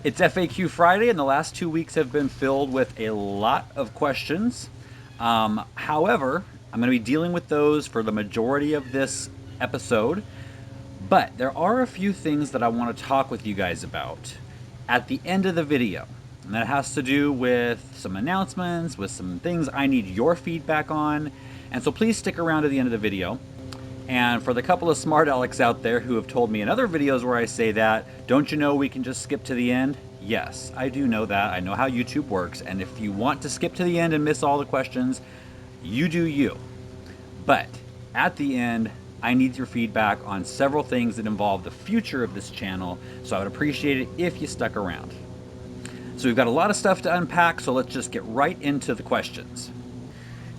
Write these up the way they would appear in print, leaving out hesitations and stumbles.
It's FAQ Friday, and the last 2 weeks have been filled with a lot of questions. However, I'm going to be dealing with those for the majority of this episode, but there are a few things that I want to talk with you guys about at the end of the video. And that has to do with some announcements, with some things I need your feedback on. And so please stick around to the end of the video. And for the couple of smart alecks out there who have told me in other videos where I say that, don't you know we can just skip to the end? Yes, I do know that. I know how YouTube works. And if you want to skip to the end and miss all the questions, you do you. But at the end, I need your feedback on several things that involve the future of this channel. So I would appreciate it if you stuck around. So we've got a lot of stuff to unpack, so let's just get right into the questions.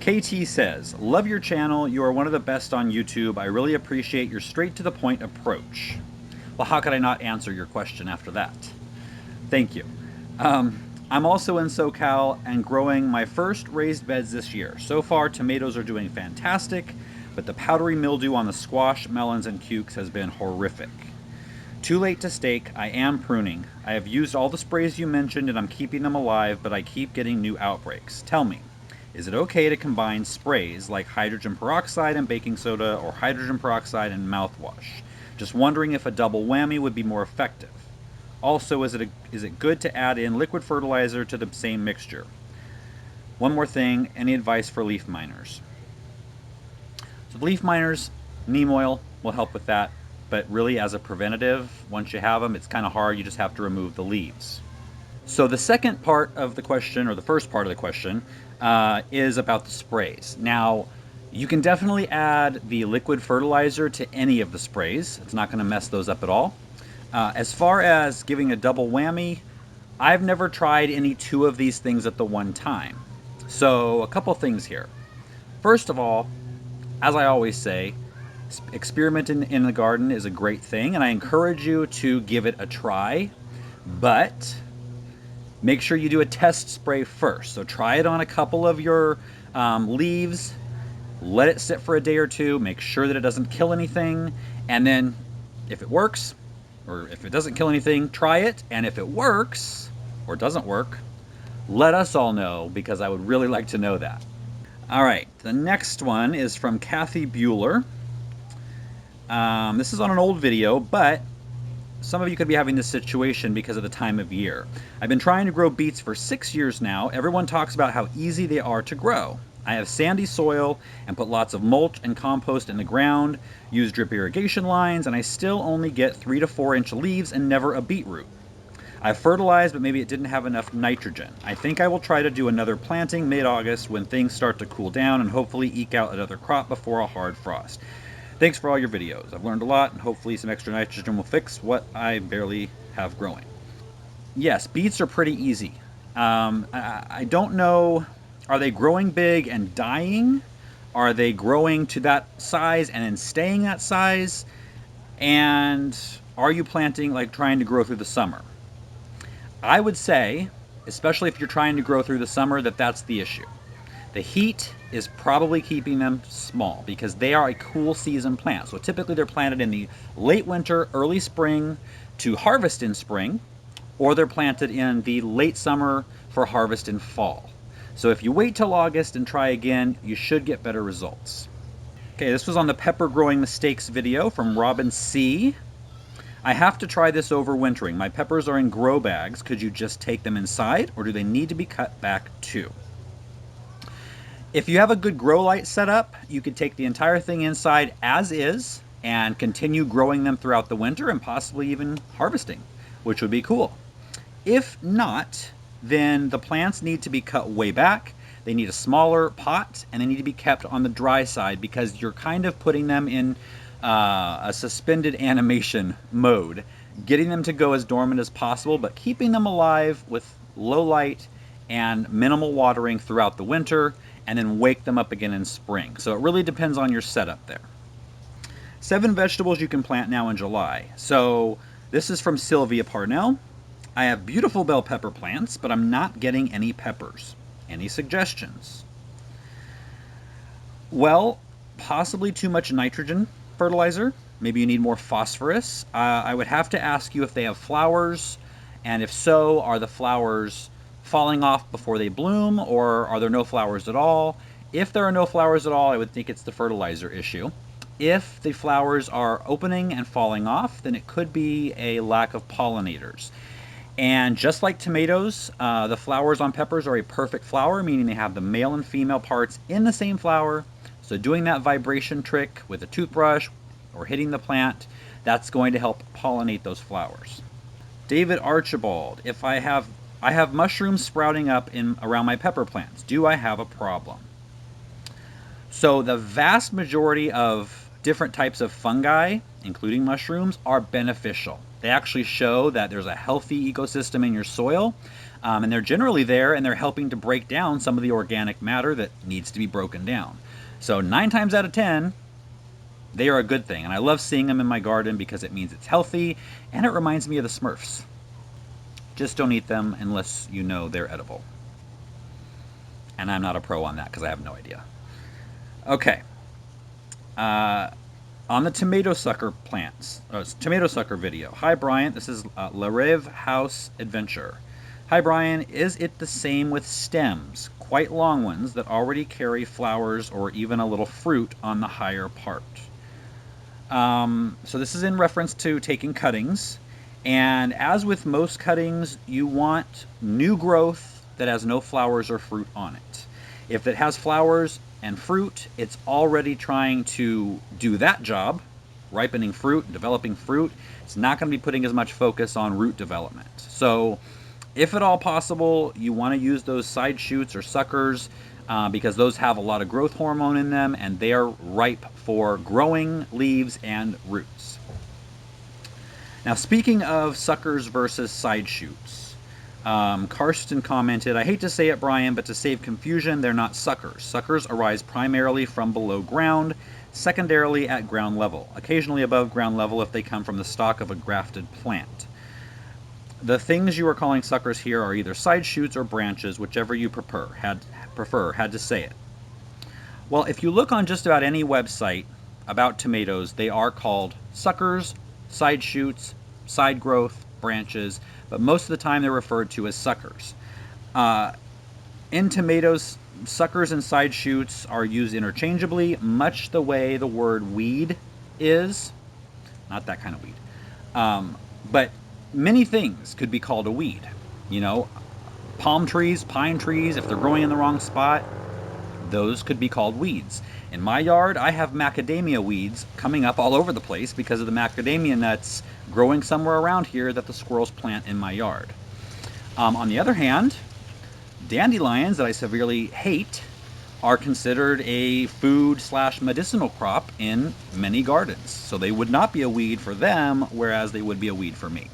KT says, love your channel. You are one of the best on YouTube. I really appreciate your straight to the point approach. Well, how could I not answer your question after that? Thank you. I'm also in SoCal and growing my first raised beds this year. So far, tomatoes are doing fantastic, but the powdery mildew on the squash, melons, and cukes has been horrific. Too late to stake. I am pruning. I have used all the sprays you mentioned and I'm keeping them alive, but I keep getting new outbreaks. Tell me, is it okay to combine sprays like hydrogen peroxide and baking soda or hydrogen peroxide and mouthwash? Just wondering if a double whammy would be more effective. Also, is it good to add in liquid fertilizer to the same mixture? One more thing, any advice for leaf miners? So the leaf miners, neem oil will help with that, but really as a preventative, once you have them, it's kind of hard. You just have to remove the leaves. So the second part of the question, or the first part of the question, is about the sprays. Now, you can definitely add the liquid fertilizer to any of the sprays. It's not going to mess those up at all. As far as giving a double whammy, I've never tried any two of these things at the one time. So a couple things here. First of all, as I always say, experimenting in the garden is a great thing, and I encourage you to give it a try, but make sure you do a test spray first. So try it on a couple of your leaves, let it sit for a day or two, make sure that it doesn't kill anything, and then if it works, or if it doesn't kill anything, try it, and if it works, or doesn't work, let us all know, because I would really like to know that. All right, the next one is from Kathy Bueller. This is on an old video, but some of you could be having this situation because of the time of year. I've been trying to grow beets for 6 years now. Everyone talks about how easy they are to grow. I have sandy soil and put lots of mulch and compost in the ground, use drip irrigation lines, and I still only get 3 to 4 inch leaves and never a beetroot. I've fertilized, but maybe it didn't have enough nitrogen. I think I will try to do another planting mid-August when things start to cool down and hopefully eke out another crop before a hard frost. Thanks for all your videos. I've learned a lot, and hopefully some extra nitrogen will fix what I barely have growing. Yes, beets are pretty easy. I don't know, are they growing big and dying? Are they growing to that size and then staying that size? And are you planting, like trying to grow through the summer? I would say, especially if you're trying to grow through the summer, that that's the issue. The heat is probably keeping them small because they are a cool season plant. So typically they're planted in the late winter, early spring to harvest in spring, or they're planted in the late summer for harvest in fall. So if you wait till August and try again, you should get better results. Okay, this was on the pepper growing mistakes video from Robin C. I have to try this overwintering. My peppers are in grow bags. Could you just take them inside, or do they need to be cut back too? If you have a good grow light set up, you could take the entire thing inside as is and continue growing them throughout the winter and possibly even harvesting, which would be cool. If not, then the plants need to be cut way back. They need a smaller pot, and they need to be kept on the dry side because you're kind of putting them in a suspended animation mode, getting them to go as dormant as possible, but keeping them alive with low light and minimal watering throughout the winter, and then wake them up again in spring. So it really depends on your setup there. 7 vegetables you can plant now in July. So this is from Sylvia Parnell. I have beautiful bell pepper plants, but I'm not getting any peppers. Any suggestions? Well, possibly too much nitrogen fertilizer. Maybe you need more phosphorus. I would have to ask you if they have flowers And if so, are the flowers falling off before they bloom, or are there no flowers at all? If there are no flowers at all, I would think it's the fertilizer issue. If the flowers are opening and falling off, then it could be a lack of pollinators. And just like tomatoes, the flowers on peppers are a perfect flower, meaning they have the male and female parts in the same flower. So doing that vibration trick with a toothbrush or hitting the plant, that's going to help pollinate those flowers. David Archibald, if I have mushrooms sprouting up in around my pepper plants, do I have a problem? So the vast majority of different types of fungi, including mushrooms, are beneficial. They actually show that there's a healthy ecosystem in your soil, and they're generally there, and they're helping to break down some of the organic matter that needs to be broken down. So 9 times out of 10, they are a good thing, and I love seeing them in my garden because it means it's healthy, and it reminds me of the Smurfs. Just don't eat them unless you know they're edible. And I'm not a pro on that because I have no idea. Okay. On the tomato sucker plants, tomato sucker video. Hi, Brian. This is La Rêve House Adventure. Hi, Brian. Is it the same with stems, quite long ones that already carry flowers or even a little fruit on the higher part? So this is in reference to taking cuttings. And as with most cuttings, you want new growth that has no flowers or fruit on it. If it has flowers and fruit, it's already trying to do that job, ripening fruit, developing fruit. It's not going to be putting as much focus on root development. So if at all possible, you want to use those side shoots or suckers because those have a lot of growth hormone in them and they are ripe for growing leaves and roots. Now, speaking of suckers versus side shoots, Karsten commented, I hate to say it, Brian, but to save confusion, they're not suckers. Suckers arise primarily from below ground, secondarily at ground level, occasionally above ground level if they come from the stalk of a grafted plant. The things you are calling suckers here are either side shoots or branches, whichever you prefer. Had to say it. Well, if you look on just about any website about tomatoes, they are called suckers, side shoots, side growth, branches, but most of the time they're referred to as suckers. In tomatoes, suckers and side shoots are used interchangeably, much the way the word weed is. Not that kind of weed. But many things could be called a weed. You know, palm trees, pine trees, if they're growing in the wrong spot, those could be called weeds. In my yard, I have macadamia weeds coming up all over the place because of the macadamia nuts growing somewhere around here that the squirrels plant in my yard. On the other hand, dandelions that I severely hate are considered a food/medicinal crop in many gardens. So they would not be a weed for them, whereas they would be a weed for me.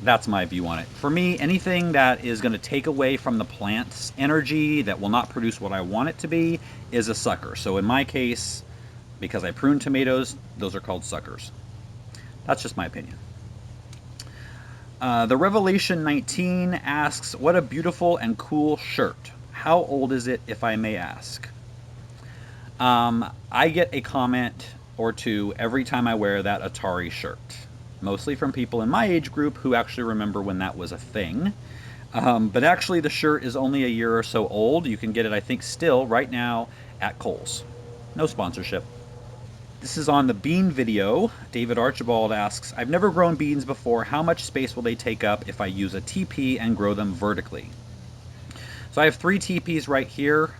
That's my view on it. For me, anything that is going to take away from the plant's energy, that will not produce what I want it to be, is a sucker. So in my case, because I prune tomatoes, those are called suckers. That's just my opinion. The Revelation 19 asks, what a beautiful and cool shirt. How old is it, if I may ask? I get a comment or two every time I wear that Atari shirt. Mostly from people in my age group who actually remember when that was a thing. But actually the shirt is only a year or so old. You can get it, I think, still right now at Kohl's. No sponsorship. This is on the bean video. David Archibald asks, I've never grown beans before. How much space will they take up if I use a teepee and grow them vertically? So I have 3 teepees right here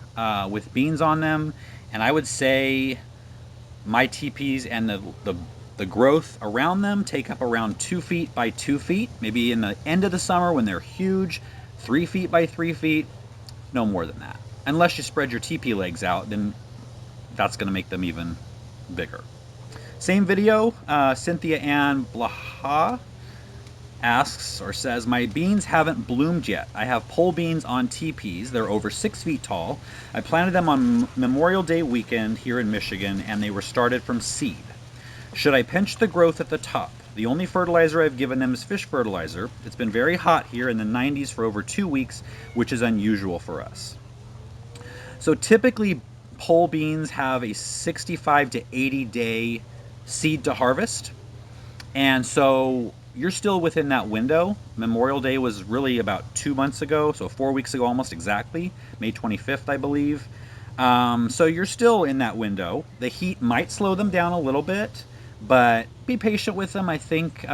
with beans on them. And I would say my teepees and the growth around them take up around 2 feet by 2 feet. Maybe in the end of the summer when they're huge, 3 feet by 3 feet. No more than that. Unless you spread your teepee legs out, then that's going to make them even bigger. Same video, Cynthia Ann Blaha asks or says, my beans haven't bloomed yet. I have pole beans on teepees. They're over 6 feet tall. I planted them on Memorial Day weekend here in Michigan, and they were started from seed. Should I pinch the growth at the top? The only fertilizer I've given them is fish fertilizer. It's been very hot here in the 90s for over 2 weeks, which is unusual for us. So typically pole beans have a 65 to 80 day seed to harvest. And so you're still within that window. Memorial Day was really about 2 months ago, so 4 weeks ago almost exactly, May 25th, I believe. So you're still in that window. The heat might slow them down a little bit, but be patient with them. I think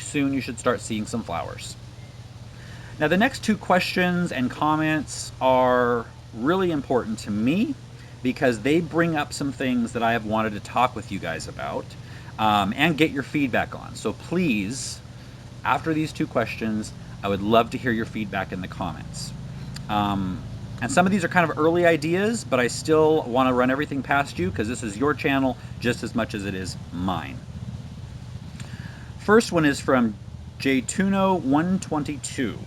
soon you should start seeing some flowers. Now, the next two questions and comments are really important to me because they bring up some things that I have wanted to talk with you guys about and get your feedback on. So please, after these two questions, I would love to hear your feedback in the comments. And some of these are kind of early ideas, but I still want to run everything past you because this is your channel just as much as it is mine. First one is from JTuno122.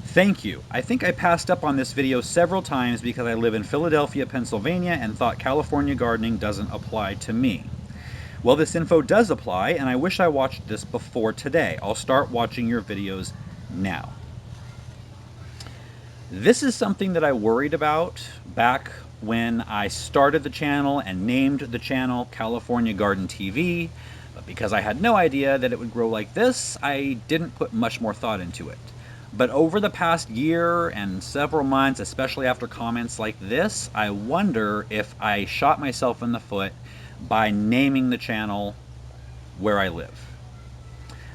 Thank you. I think I passed up on this video several times because I live in Philadelphia, Pennsylvania, and thought California gardening doesn't apply to me. Well, this info does apply, and I wish I watched this before today. I'll start watching your videos now. This is something that I worried about back when I started the channel and named the channel California Garden TV, but because I had no idea that it would grow like this, I didn't put much more thought into it. But over the past year and several months, especially after comments like this, I wonder if I shot myself in the foot by naming the channel where I live.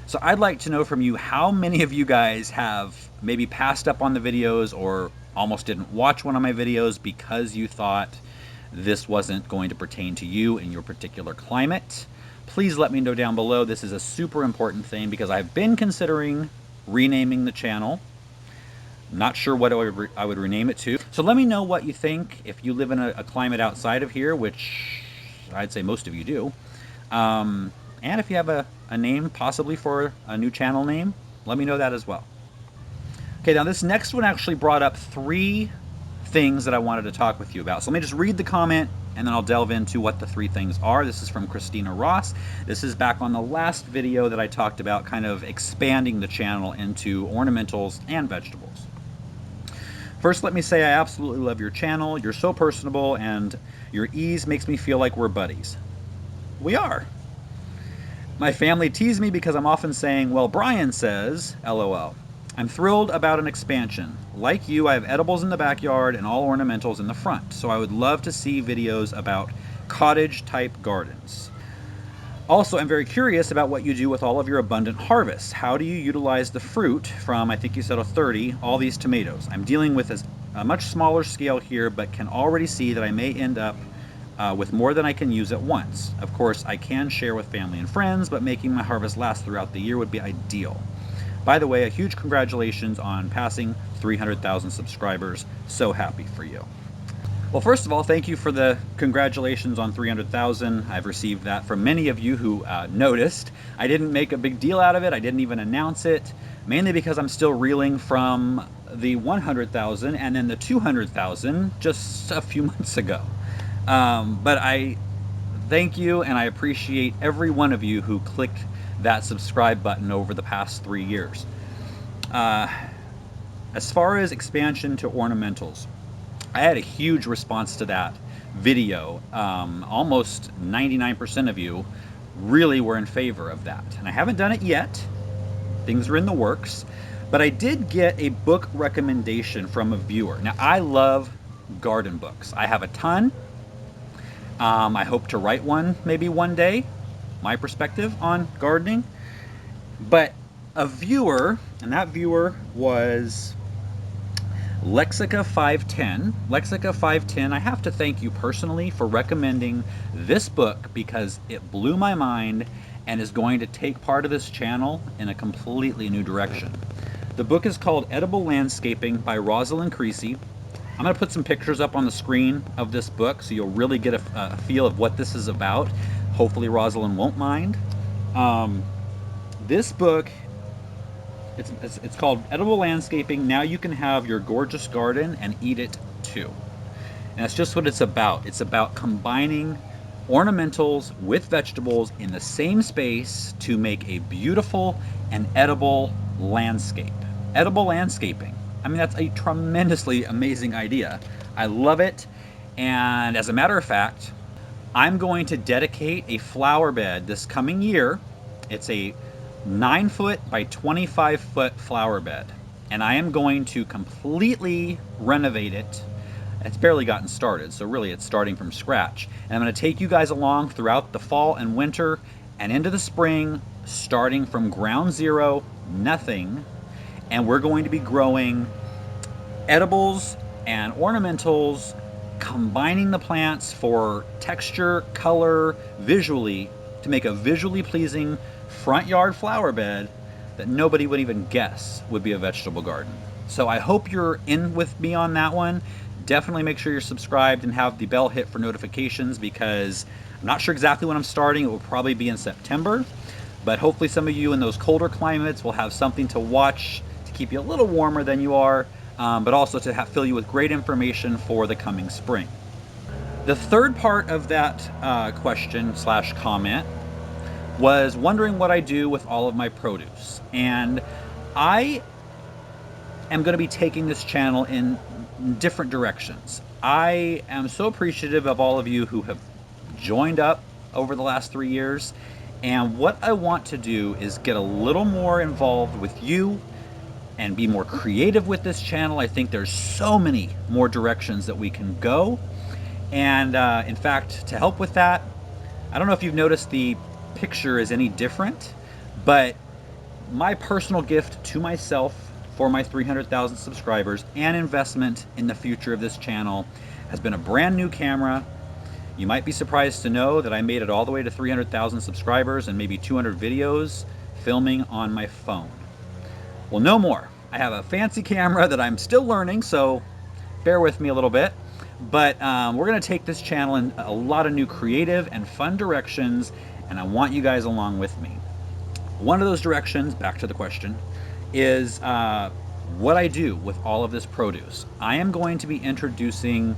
So I'd like to know from you how many of you guys have maybe passed up on the videos or almost didn't watch one of my videos because you thought this wasn't going to pertain to you in your particular climate. Please let me know down below. This is a super important thing because I've been considering renaming the channel. Not sure what I would rename it to. So let me know what you think if you live in a climate outside of here, which I'd say most of you do. And if you have a name possibly for a new channel name, let me know that as well. Okay, now this next one actually brought up 3 things that I wanted to talk with you about. So let me just read the comment and then I'll delve into what the 3 things are. This is from Christina Ross. This is back on the last video that I talked about kind of expanding the channel into ornamentals and vegetables. First, let me say I absolutely love your channel. You're so personable and your ease makes me feel like we're buddies. We are. My family tease me because I'm often saying, well, Brian says, LOL. I'm thrilled about an expansion. Like you, I have edibles in the backyard and all ornamentals in the front, so I would love to see videos about cottage-type gardens. Also, I'm very curious about what you do with all of your abundant harvests. How do you utilize the fruit from, I think you said, 30, all these tomatoes? I'm dealing with a much smaller scale here, but can already see that I may end up with more than I can use at once. Of course, I can share with family and friends, but making my harvest last throughout the year would be ideal. By the way, a huge congratulations on passing 300,000 subscribers. So happy for you. Well, first of all, thank you for the congratulations on 300,000. I've received that from many of you who noticed. I didn't make a big deal out of it. I didn't even announce it, mainly because I'm still reeling from the 100,000 and then the 200,000 just a few months ago. But I thank you and I appreciate every one of you who clicked that subscribe button over the past 3 years. As far as expansion to ornamentals, I had a huge response to that video. Almost 99% of you really were in favor of that. And I haven't done it yet. Things are in the works. But I did get a book recommendation from a viewer. Now, I love garden books. I have a ton. I hope to write one maybe one day, my perspective on gardening. But a viewer, and that viewer was Lexica 510. Lexica 510, I have to thank you personally for recommending this book because it blew my mind and is going to take part of this channel in a completely new direction. The book is called Edible Landscaping by Rosalind Creasy. I'm going to put some pictures up on the screen of this book so you'll really get a feel of what this is about. Hopefully Rosalind won't mind. This book, it's called Edible Landscaping. Now you can have your gorgeous garden and eat it too. And that's just what it's about. It's about combining ornamentals with vegetables in the same space to make a beautiful and edible landscape. Edible landscaping. I mean, that's a tremendously amazing idea. I love it. And as a matter of fact, I'm going to dedicate a flower bed this coming year. It's a 9-foot by 25-foot flower bed, and I am going to completely renovate it. It's barely gotten started, so really it's starting from scratch. And I'm going to take you guys along throughout the fall and winter and into the spring, starting from ground zero, nothing, and we're going to be growing edibles and ornamentals, combining the plants for texture, color, visually, to make a visually pleasing front yard flower bed that nobody would even guess would be a vegetable garden. So I hope you're in with me on that one. Definitely make sure you're subscribed and have the bell hit for notifications, because I'm not sure exactly when I'm starting. It will probably be in September, but hopefully some of you in those colder climates will have something to watch to keep you a little warmer than you are, but also to fill you with great information for the coming spring. The third part of that question / comment was wondering what I do with all of my produce. And I am going to be taking this channel in different directions. I am so appreciative of all of you who have joined up over the last 3 years. And what I want to do is get a little more involved with you and be more creative with this channel. I think there's so many more directions that we can go. And in fact, to help with that, I don't know if you've noticed the picture is any different, but my personal gift to myself for my 300,000 subscribers and investment in the future of this channel has been a brand new camera. You might be surprised to know that I made it all the way to 300,000 subscribers and maybe 200 videos filming on my phone. Well, no more. I have a fancy camera that I'm still learning, so bear with me a little bit. But we're going to take this channel in a lot of new creative and fun directions, and I want you guys along with me. One of those directions, back to the question, is what I do with all of this produce. I am going to be introducing,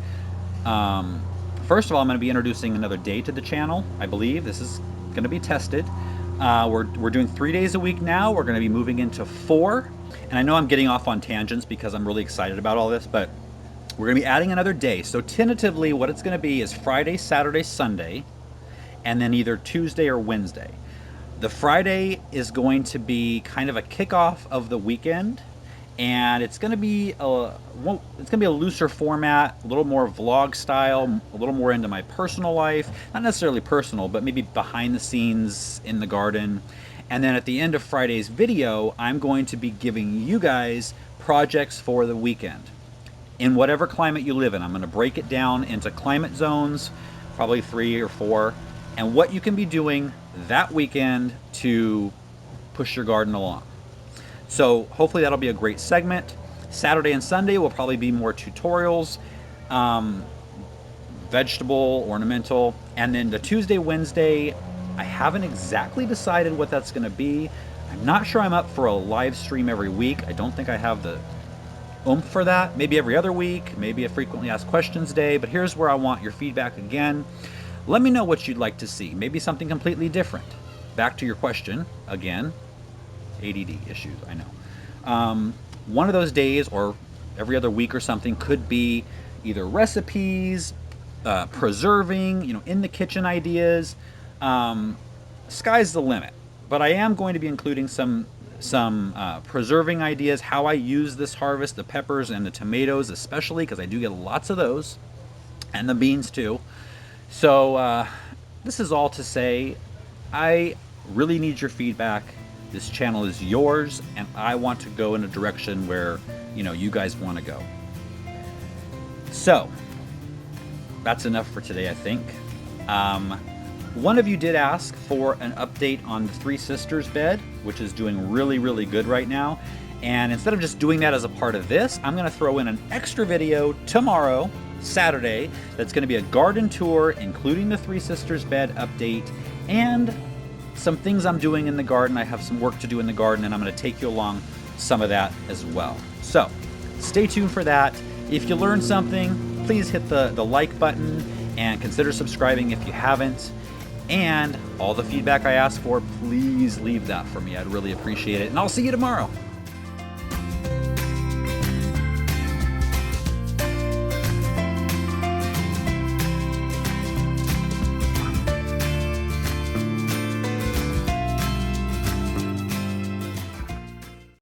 first of all, I'm going to be introducing another day to the channel. I believe this is going to be tested. We're doing 3 days a week now. We're going to be moving into 4. And I know I'm getting off on tangents because I'm really excited about all this, but we're going to be adding another day. So tentatively what it's going to be is Friday, Saturday, Sunday, and then either Tuesday or Wednesday. The Friday is going to be kind of a kickoff of the weekend, and it's going to be a looser format, a little more vlog style, a little more into my personal life, not necessarily personal, but maybe behind the scenes in the garden. And then at the end of Friday's video, I'm going to be giving you guys projects for the weekend in whatever climate you live in. I'm going to break it down into climate zones, probably 3 or 4, and what you can be doing that weekend to push your garden along. So hopefully that'll be a great segment. Saturday and Sunday will probably be more tutorials, vegetable, ornamental, and then the Tuesday, Wednesday, I haven't exactly decided what that's going to be. I'm not sure I'm up for a live stream every week. I don't think I have the oomph for that. Maybe every other week, maybe a frequently asked questions day, but here's where I want your feedback again. Let me know what you'd like to see. Maybe something completely different. Back to your question again. ADD issues, I know. One of those days or every other week or something could be either recipes, preserving, in the kitchen ideas. Sky's the limit. But I am going to be including some preserving ideas, how I use this harvest, the peppers and the tomatoes especially, because I do get lots of those, and the beans too. So this is all to say, I really need your feedback. This channel is yours, and I want to go in a direction where, you guys want to go. So that's enough for today, I think. One of you did ask for an update on the Three Sisters bed, which is doing really, really good right now. And instead of just doing that as a part of this, I'm going to throw in an extra video tomorrow, Saturday, that's going to be a garden tour, including the Three Sisters bed update and some things I'm doing in the garden. I have some work to do in the garden, and I'm going to take you along some of that as well. So stay tuned for that. If you learned something, please hit the like button and consider subscribing if you haven't. And all the feedback I asked for, please leave that for me. I'd really appreciate it. And I'll see you tomorrow.